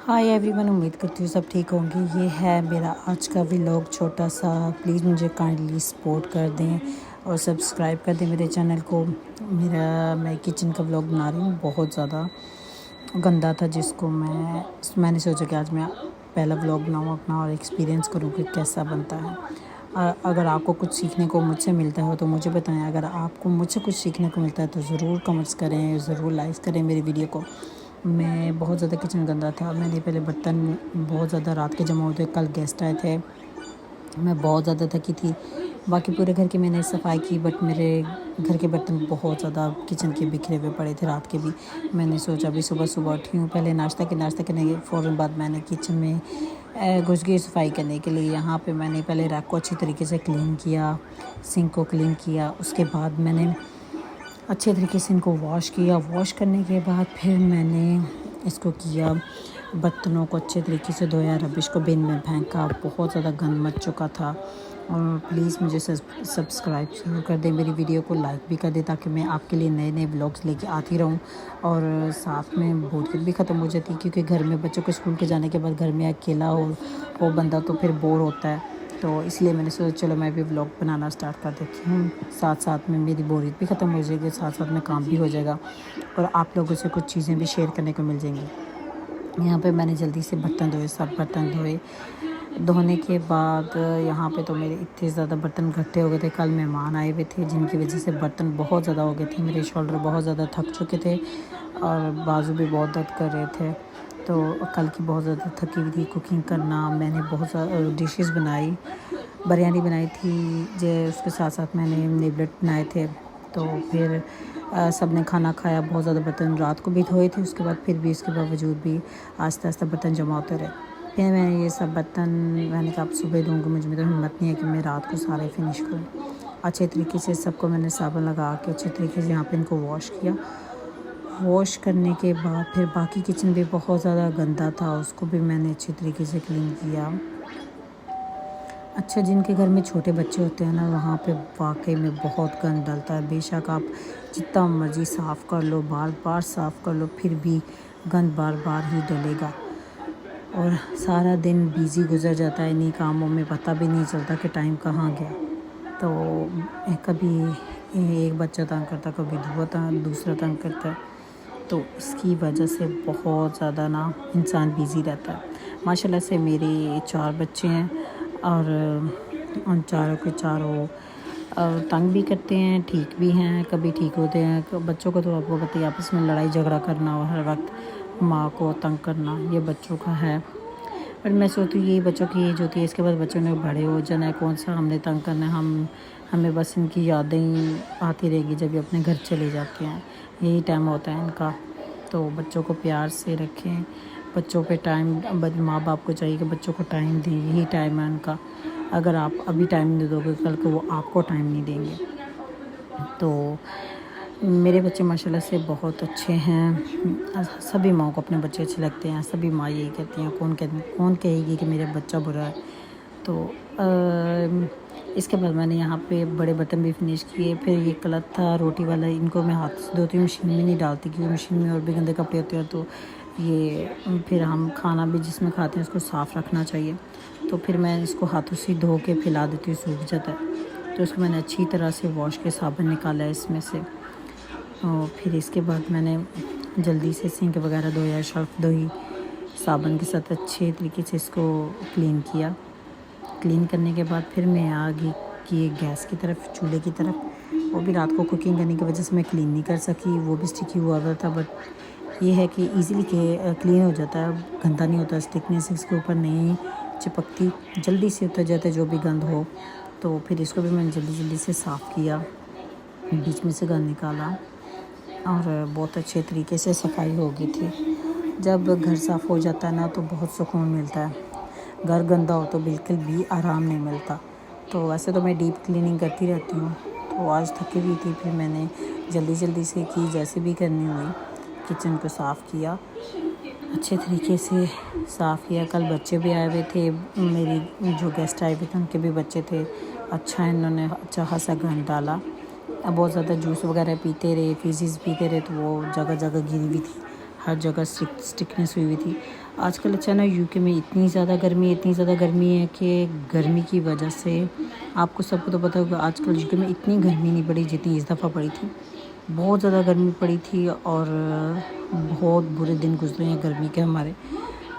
Hi everyone, उम्मीद करती हूँ सब ठीक होंगे। ये है मेरा आज का व्लॉग छोटा सा। प्लीज़ मुझे काइंडली सपोर्ट कर दें और सब्सक्राइब कर दें मेरे चैनल को। मैं किचन का व्लॉग बना रही हूँ, बहुत ज़्यादा गंदा था जिसको मैंने सोचा कि आज मैं पहला व्लॉग बनाऊँ अपना और एक्सपीरियंस करूँ कि कैसा बनता है। अगर आपको कुछ सीखने को मुझसे मिलता हो तो मुझे बताएं। अगर आपको मुझसे कुछ सीखने को मिलता है तो ज़रूर कमेंट्स करें, ज़रूर लाइक करें मेरी वीडियो को। मैं बहुत ज़्यादा किचन गंदा था। मैंने पहले बर्तन बहुत ज़्यादा रात के जमा हुए थे, कल गेस्ट आए थे, मैं बहुत ज़्यादा थकी थी। बाकी पूरे घर की मैंने सफाई की, बट मेरे घर के बर्तन बहुत ज़्यादा किचन के बिखरे हुए पड़े थे रात के भी। मैंने सोचा अभी सुबह उठी हूँ, पहले नाश्ता करने के फ़ौरन बाद मैंने किचन में घुस गई सफाई करने के लिए। यहाँ पे मैंने पहले रैक को अच्छी तरीके से क्लीन किया, सिंक को क्लीन किया, उसके बाद मैंने अच्छे तरीके से इनको वॉश किया। वॉश करने के बाद फिर मैंने इसको किया, बर्तनों को अच्छे तरीके से धोया, रबिश को बिन में फेंका। बहुत ज़्यादा गंद मच चुका था। और प्लीज़ मुझे सब्सक्राइब ज़रूर कर दें, मेरी वीडियो को लाइक भी कर दें ताकि मैं आपके लिए नए नए ब्लॉग्स लेके आती रहूं। और साथ में बोरियत भी ख़त्म हो जाती है, क्योंकि घर में बच्चों को स्कूल के जाने के बाद घर में अकेला हो वो बंदा तो फिर बोर होता है। तो इसलिए मैंने सोचा चलो मैं भी व्लॉग बनाना स्टार्ट कर देती हूँ। साथ साथ में मेरी बोरियत भी ख़त्म हो जाएगी, साथ साथ में काम भी हो जाएगा और आप लोगों से कुछ चीज़ें भी शेयर करने को मिल जाएंगी। यहाँ पे मैंने जल्दी से बर्तन धोए, सब बर्तन धोए। धोने के बाद यहाँ पे तो मेरे इतने ज़्यादा बर्तन इकट्ठे हो गए थे। कल मेहमान आए हुए थे जिनकी वजह से बर्तन बहुत ज़्यादा हो गए थे। मेरे शोल्डर बहुत ज़्यादा थक चुके थे और बाजू भी बहुत दर्द कर रहे थे। तो कल की बहुत ज़्यादा थकी हुई थी कुकिंग करना। मैंने बहुत ज़्यादा डिशेस बनाई, बिरयानी बनाई थी जो उसके साथ साथ मैंने निबलेट बनाए थे। तो फिर सब ने खाना खाया। बहुत ज़्यादा बर्तन रात को भी धोए थे, उसके बाद फिर भी उसके बावजूद भी आहिस्ता आहिस्ता बर्तन जमा होते रहे। फिर मैंने ये सब बर्तन मैंने कहा अब सुबह दूँगी, मुझ में तो हिम्मत नहीं है कि मैं रात को सारे फिनिश करूँ। अच्छे तरीके से सबको मैंने साबुन लगा के अच्छे तरीके से यहाँ पे इनको वॉश किया। वॉश करने के बाद फिर बाकी किचन भी बहुत ज़्यादा गंदा था, उसको भी मैंने अच्छे तरीके से क्लीन किया। अच्छा, जिनके घर में छोटे बच्चे होते हैं ना, वहाँ पे वाकई में बहुत गंद डलता है। बेशक आप जितना मर्ज़ी साफ़ कर लो, बार बार साफ़ कर लो, फिर भी गंद बार बार ही डलेगा और सारा दिन बिज़ी गुजर जाता है इन्हीं कामों में, पता भी नहीं चलता कि टाइम कहाँ गया। तो कभी एक बच्चा तंग करता, कभी दूसरा तंग करता है। तो इसकी वजह से बहुत ज़्यादा ना इंसान बिज़ी रहता है। माशाल्लाह से मेरे 4 बच्चे हैं और उन चारों के चारों तंग भी करते हैं, ठीक भी हैं, कभी ठीक होते हैं। बच्चों को तो आपको पता ही, आपस में लड़ाई झगड़ा करना और हर वक्त माँ को तंग करना, ये बच्चों का है। पर मैं सोचती हूँ यही बच्चों की एज होती है, इसके बाद बच्चों ने बड़े हो जाना है, कौन सा हमने तंग करना है। हमें बस इनकी यादें ही आती रहेगी जब ये अपने घर चले जाते हैं, यही टाइम होता है इनका। तो बच्चों को प्यार से रखें, बच्चों पे टाइम, माँ बाप को चाहिए कि बच्चों को टाइम दें, यही टाइम है उनका। अगर आप अभी टाइम नहीं दोगे, कल को वो आपको टाइम नहीं देंगे। तो मेरे बच्चे माशाल्लाह से बहुत अच्छे हैं। सभी माँ को अपने बच्चे अच्छे लगते हैं, सभी माँ यही कहती हैं। कौन कहेगी कि मेरा बच्चा बुरा है। तो इसके बाद मैंने यहाँ पे बड़े बर्तन भी फिनिश किए। फिर ये कलर था रोटी वाला, इनको मैं हाथ से धोती हूँ, मशीन में नहीं डालती, क्योंकि मशीन में और भी गंदे कपड़े होते हैं। तो ये फिर हम खाना भी जिसमें खाते हैं उसको साफ़ रखना चाहिए। तो फिर मैं इसको हाथों से धो के फैला देती हूँ, सूख जाता है। तो उसको मैंने अच्छी तरह से वॉश के साबुन निकाला है इसमें से। और फिर इसके बाद मैंने जल्दी से सिंक वगैरह धोया, शर्फ़ धोई, साबुन के साथ अच्छे तरीके से इसको क्लीन किया। क्लीन करने के बाद फिर मैं आ गई कि गैस की तरफ, चूल्हे की तरफ। वो भी रात को कुकिंग करने की वजह से मैं क्लीन नहीं कर सकी, वो भी स्टिकी हुआ था। बट ये है कि ईज़िली क्लीन हो जाता है, गंदा नहीं होता, स्टिकनेस इसके ऊपर नहीं चिपकती, जल्दी से उतर जाता है जो भी गंद हो। तो फिर इसको भी मैंने जल्दी से साफ़ किया, बीच में से गंद निकाला और बहुत अच्छे तरीके से सफाई हो गई थी। जब घर साफ़ हो जाता है ना तो बहुत सुकून मिलता है। घर गंदा हो तो बिल्कुल भी आराम नहीं मिलता। तो वैसे तो मैं डीप क्लीनिंग करती रहती हूँ, तो आज थकी हुई थी, फिर मैंने जल्दी से की, जैसे भी करनी हुई। किचन को साफ़ किया, अच्छे तरीके से साफ़ किया। कल बच्चे भी आए हुए थे, मेरी जो गेस्ट आए हुए थे उनके भी बच्चे थे। अच्छा इन्होंने अच्छा खासा गंद डाला। अब बहुत ज़्यादा जूस वगैरह पीते रहे, फिज़िज़ पीते रहे, तो वो जगह जगह गिरी हुई थी। हर जगह स्टिकनेस हुई थी। आजकल अच्छा ना यूके में इतनी ज़्यादा गर्मी है कि गर्मी की वजह से आपको सबको तो पता होगा आजकल यूके में इतनी गर्मी नहीं पड़ी जितनी इस दफ़ा पड़ी थी। बहुत ज़्यादा गर्मी पड़ी थी और बहुत बुरे दिन गुजरे हैं गर्मी के हमारे।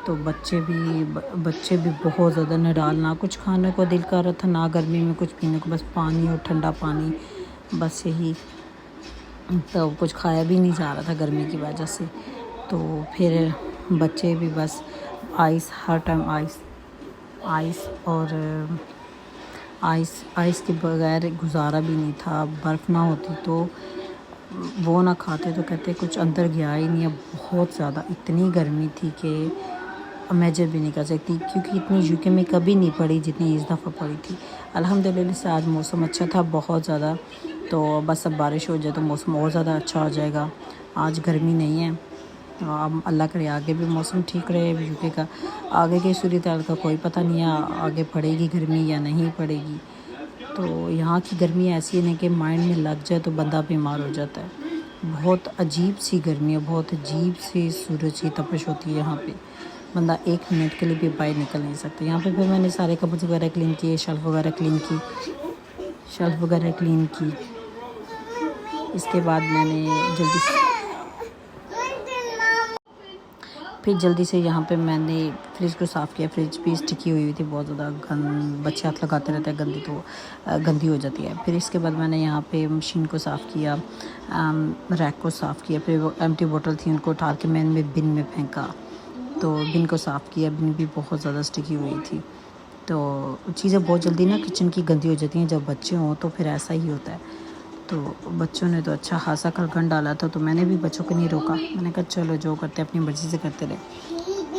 तो बच्चे भी बहुत ज़्यादा नडाल, ना कुछ खाने को दिल कर रहा था ना गर्मी में कुछ पीने को, बस पानी और ठंडा पानी, बस यही। तो कुछ खाया भी नहीं जा रहा था गर्मी की वजह से। तो फिर बच्चे भी बस आइस, हर टाइम आइस और आइस के बगैर गुजारा भी नहीं था। बर्फ़ ना होती तो वो ना खाते तो कहते कुछ अंदर गया ही नहीं है। बहुत ज़्यादा इतनी गर्मी थी कि इमेजिन भी नहीं कर सकती, क्योंकि इतनी यूके में कभी नहीं पड़ी जितनी इस दफ़ा पड़ी थी। अल्हम्दुलिल्लाह से आज मौसम अच्छा था बहुत ज़्यादा। तो बस अब बारिश हो जाए तो मौसम और ज़्यादा अच्छा हो जाएगा। आज गर्मी नहीं है। अब अल्लाह करे आगे भी मौसम ठीक रहे यूके का। आगे की सूरत हाल का कोई पता नहीं है, आगे पड़ेगी गर्मी या नहीं पड़ेगी। तो यहाँ की गर्मी ऐसी है ना कि माइंड में लग जाए तो बंदा बीमार हो जाता है। बहुत अजीब सी गर्मी है, बहुत अजीब सी सूरज की तपिश होती है यहाँ पे। बंदा 1 मिनट के लिए भी बाहर निकल नहीं सकता। यहाँ पे फिर मैंने सारे कपड़े वगैरह क्लीन किए, शेल्फ़ वगैरह क्लीन की। इसके बाद मैंने जल्दी से यहाँ पे मैंने फ्रिज को साफ़ किया। फ्रिज भी स्टिकी हुई थी बहुत ज़्यादा, बच्चे हाथ लगाते रहते हैं, गंदी हो जाती है। फिर इसके बाद मैंने यहाँ पे मशीन को साफ़ किया, रैक को साफ़ किया। फिर वो एम्प्टी बोतल थी उनको उठा के मैंने बिन में फेंका। तो बिन को साफ़ किया, बिन भी बहुत ज़्यादा स्टिकी हुई थी। तो चीज़ें बहुत जल्दी ना किचन की गंदी हो जाती हैं। जब बच्चे हों तो फिर ऐसा ही होता है। तो बच्चों ने तो अच्छा खासा खलखन डाला था, तो मैंने भी बच्चों को नहीं रोका। मैंने कहा चलो जो करते अपनी मर्ज़ी से करते रहे,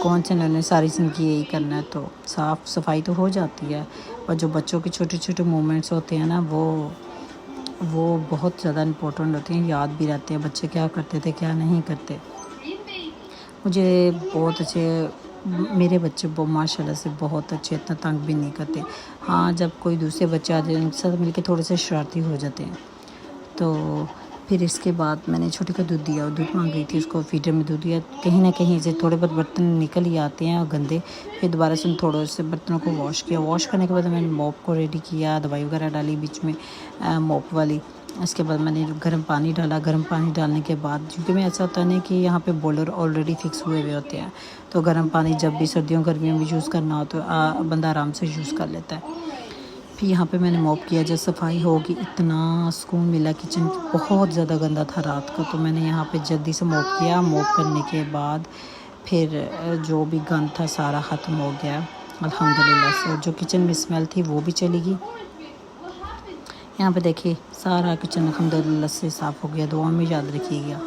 कौन से उन्होंने सारी ज़िंदगी यही करना है। तो साफ़ सफाई तो हो जाती है, पर जो बच्चों के छोटे छोटे मोमेंट्स होते हैं ना वो बहुत ज़्यादा इम्पोर्टेंट होते हैं, याद भी रहते हैं बच्चे क्या करते थे क्या नहीं करते। मुझे बहुत अच्छे मेरे बच्चे माशाल्लाह से बहुत अच्छे, इतना तंग भी नहीं करते। हाँ, जब कोई दूसरे बच्चे आ जाते हैं उनके साथ मिलके थोड़े से शरारती हो जाते हैं। तो फिर इसके बाद मैंने छोटे को दूध दिया, दूध मांग रही थी, उसको फीडर में दूध दिया। कहीं ना कहीं से थोड़े बहुत बर्तन निकल ही आते हैं गंदे। फिर दोबारा से थोड़े से बर्तनों को वॉश किया। वॉश करने के बाद मैंने मॉप को रेडी किया, दवाई वगैरह डाली बीच में मॉप वाली। इसके बाद मैंने गर्म पानी डाला। गर्म पानी डालने के बाद, क्योंकि मैं ऐसा होता है ना कि यहाँ पे बॉयलर ऑलरेडी फिक्स हुए होते हैं, तो गर्म पानी जब भी सर्दियों गर्मियों में यूज़ करना हो तो बंदा आराम से यूज़ कर लेता है। फिर यहाँ पे मैंने मॉप किया। जब सफाई होगी इतना सुकून मिला। किचन बहुत ज़्यादा गंदा था रात का, तो मैंने यहाँ पे जल्दी से मॉप किया। मॉप करने के बाद फिर जो भी गंद था सारा ख़त्म हो गया अल्हम्दुलिल्लाह से। जो किचन में स्मेल थी वो भी चली गई। यहाँ पे देखिए सारा किचन अल्हम्दुलिल्लाह से साफ़ हो गया। दुआ में याद रखिएगा।